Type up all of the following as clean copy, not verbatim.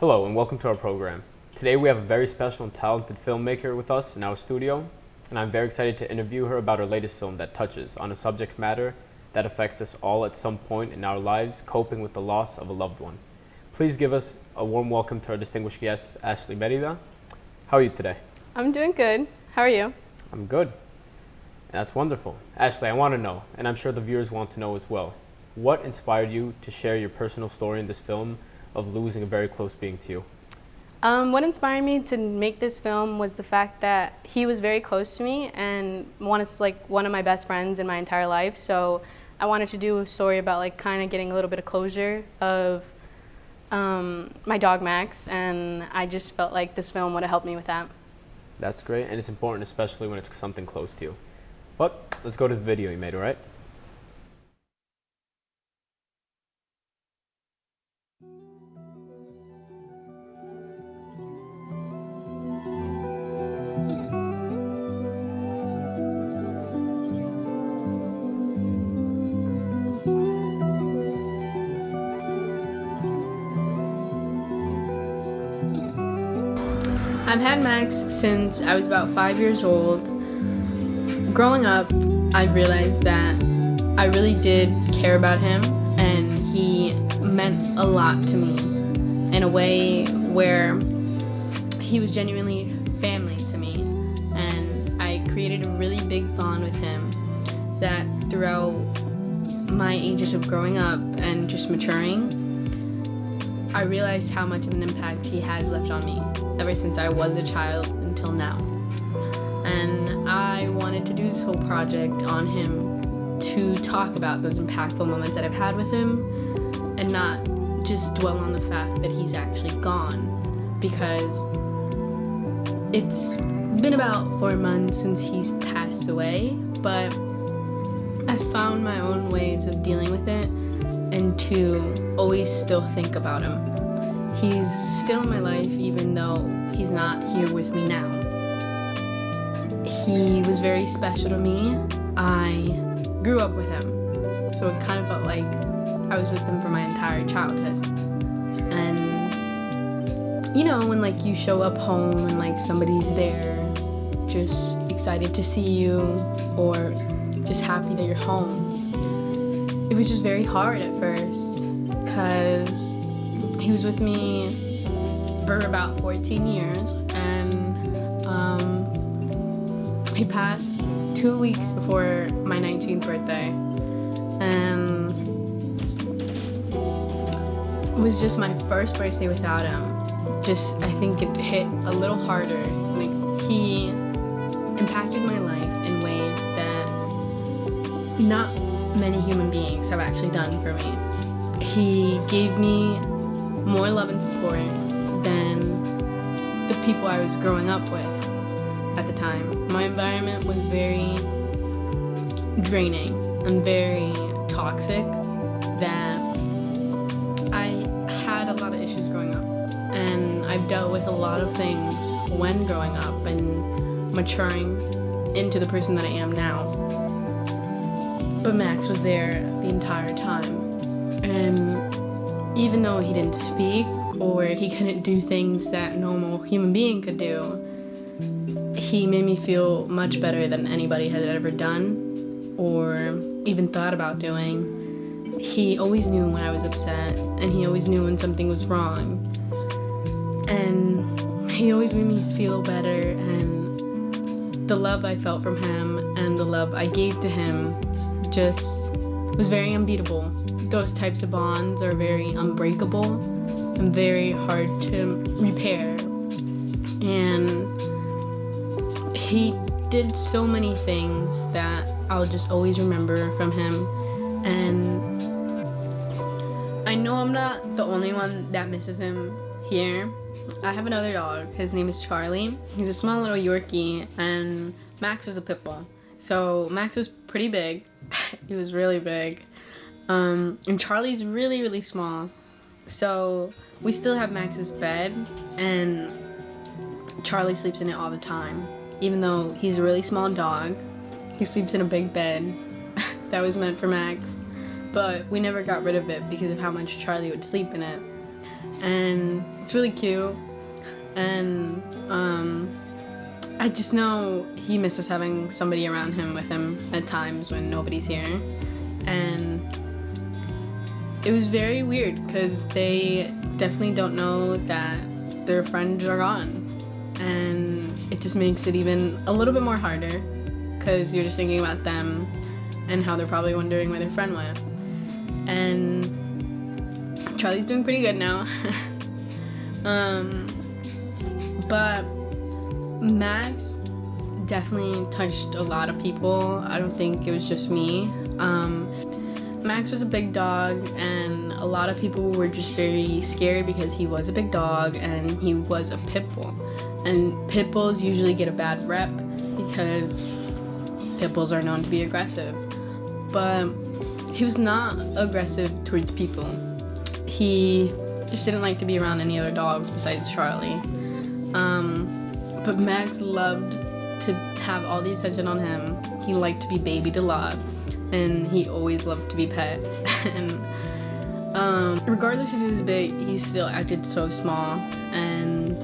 Hello and welcome to our program. Today we have a very special and talented filmmaker with us in our studio, and I'm very excited to interview her about her latest film that touches on a subject matter that affects us all at some point in our lives, coping with the loss of a loved one. Please give us a warm welcome to our distinguished guest, Ashley Merida. How are you today? I'm doing good. How are you? I'm good. That's wonderful. Ashley, I want to know, and I'm sure the viewers want to know as well, what inspired you to share your personal story in this film of losing a very close being to you? What inspired me to make this film was the fact that he was very close to me and one of my best friends in my entire life. So I wanted to do a story about kind of getting a little bit of closure of my dog Max, and I just felt like this film would have helped me with that. That's great, and it's important, especially when it's something close to you. But let's go to the video you made, all right? I've had Max since I was about 5 years old. Growing up, I realized that I really did care about him, and he meant a lot to me in a way where he was genuinely family to me, and I created a really big bond with him that throughout my ages of growing up and just maturing, I realized how much of an impact he has left on me ever since I was a child until now. And I wanted to do this whole project on him to talk about those impactful moments that I've had with him and not just dwell on the fact that he's actually gone, because it's been about 4 months since he's passed away, but I found my own ways of dealing with it and to always still think about him. He's still in my life even though he's not here with me now. He was very special to me. I grew up with him, so it kind of felt like I was with him for my entire childhood. And you know, when you show up home and somebody's there just excited to see you or just happy that you're home, it was just very hard at first because he was with me for about 14 years, and he passed 2 weeks before my 19th birthday, and it was just my first birthday without him. I think it hit a little harder. He impacted my life in ways that not many human beings have actually done for me. He gave me more love and support than the people I was growing up with at the time. My environment was very draining and very toxic, that I had a lot of issues growing up, and I've dealt with a lot of things when growing up and maturing into the person that I am now. But Max was there the entire time, and even though he didn't speak or he couldn't do things that a normal human being could do, he made me feel much better than anybody had ever done or even thought about doing. He always knew when I was upset, and he always knew when something was wrong, and he always made me feel better, and the love I felt from him and the love I gave to him just was very unbeatable. Those types of bonds are very unbreakable and very hard to repair. And he did so many things that I'll just always remember from him. And I know I'm not the only one that misses him here. I have another dog. His name is Charlie. He's a small little Yorkie, and Max was a pit bull. So Max was pretty big. He was really big. And Charlie's really, really small. So we still have Max's bed, and Charlie sleeps in it all the time. Even though he's a really small dog, he sleeps in a big bed that was meant for Max. But we never got rid of it because of how much Charlie would sleep in it. and it's really cute. And I just know he misses having somebody around him with him at times when nobody's here. And it was very weird because they definitely don't know that their friends are gone. And it just makes it even a little bit more harder because you're just thinking about them and how they're probably wondering where their friend went. And Charlie's doing pretty good now. But Max definitely touched a lot of people. I don't think it was just me. Max was a big dog, and a lot of people were just very scared because he was a big dog and he was a pit bull. And pit bulls usually get a bad rep because pit bulls are known to be aggressive. But he was not aggressive towards people. He just didn't like to be around any other dogs besides Charlie. But Max loved to have all the attention on him. He liked to be babied a lot, and he always loved to be pet. And regardless if he was big, he still acted so small, and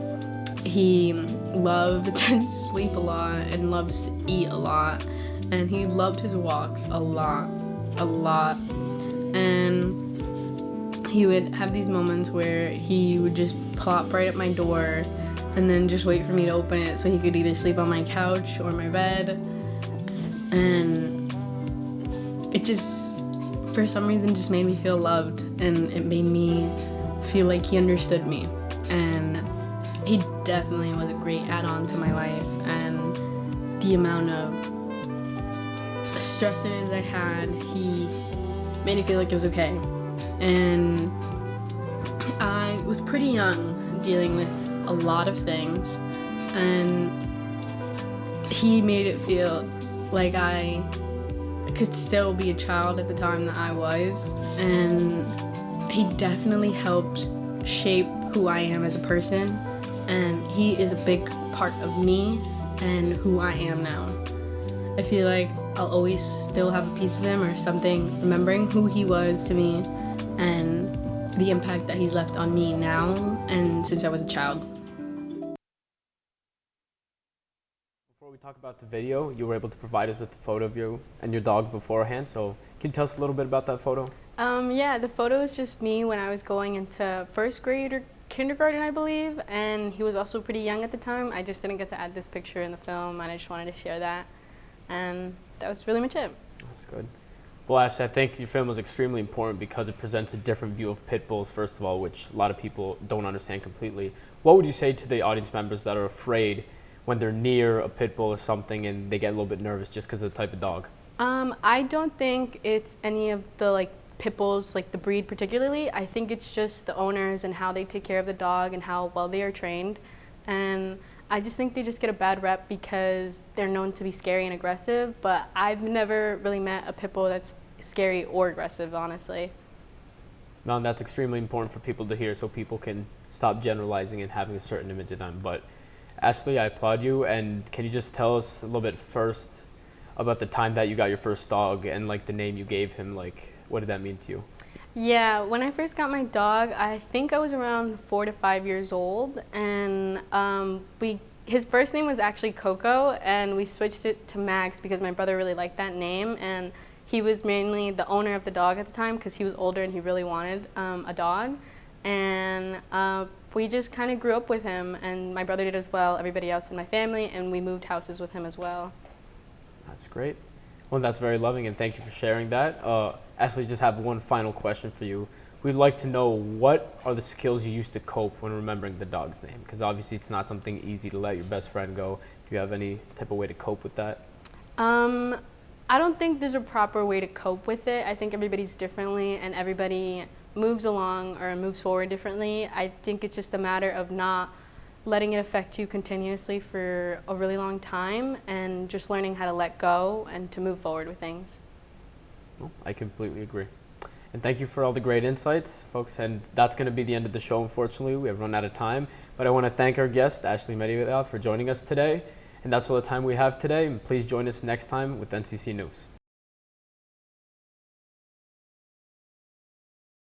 he loved to sleep a lot and loves to eat a lot, and he loved his walks a lot. And he would have these moments where he would just plop right at my door and then just wait for me to open it so he could either sleep on my couch or my bed. And it just, for some reason, just made me feel loved, and it made me feel like he understood me. And he definitely was a great add-on to my life, and the amount of stressors I had, he made me feel like it was okay. And I was pretty young, dealing with a lot of things, and he made it feel like I could still be a child at the time that I was, and he definitely helped shape who I am as a person, and he is a big part of me and who I am now. I feel like I'll always still have a piece of him or something, remembering who he was to me and the impact that he's left on me now and since I was a child. Before we talk about the video, you were able to provide us with the photo of you and your dog beforehand, so can you tell us a little bit about that photo? Yeah, the photo is just me when I was going into first grade or kindergarten, I believe, and he was also pretty young at the time. I just didn't get to add this picture in the film, and I just wanted to share that, and that was really much it. That's good. Well, Ashley, I think your film was extremely important because it presents a different view of pit bulls, first of all, which a lot of people don't understand completely. What would you say to the audience members that are afraid when they're near a pit bull or something and they get a little bit nervous just because of the type of dog? I don't think it's any of the pit bulls, the breed particularly. I think it's just the owners and how they take care of the dog and how well they are trained. And I just think they just get a bad rep because they're known to be scary and aggressive, but I've never really met a pit bull that's scary or aggressive, honestly. No, that's extremely important for people to hear so people can stop generalizing and having a certain image of them. But Ashley, I applaud you, and can you just tell us a little bit first about the time that you got your first dog and the name you gave him? What did that mean to you? Yeah, when I first got my dog, I think I was around 4 to 5 years old, and his first name was actually Coco, and we switched it to Max because my brother really liked that name, and he was mainly the owner of the dog at the time because he was older and he really wanted a dog, and we just kind of grew up with him, and my brother did as well, everybody else in my family, and we moved houses with him as well. That's great. Well, that's very loving, and thank you for sharing that. Ashley, just have one final question for you. We'd like to know, what are the skills you use to cope when remembering the dog's name? Because obviously it's not something easy to let your best friend go. Do you have any type of way to cope with that? I don't think there's a proper way to cope with it. I think everybody's differently and everybody moves along or moves forward differently. I think it's just a matter of not letting it affect you continuously for a really long time and just learning how to let go and to move forward with things. Well, I completely agree. And thank you for all the great insights, folks. And that's going to be the end of the show, unfortunately. We have run out of time. But I want to thank our guest, Ashley Medina, for joining us today. And that's all the time we have today. And please join us next time with NCC News.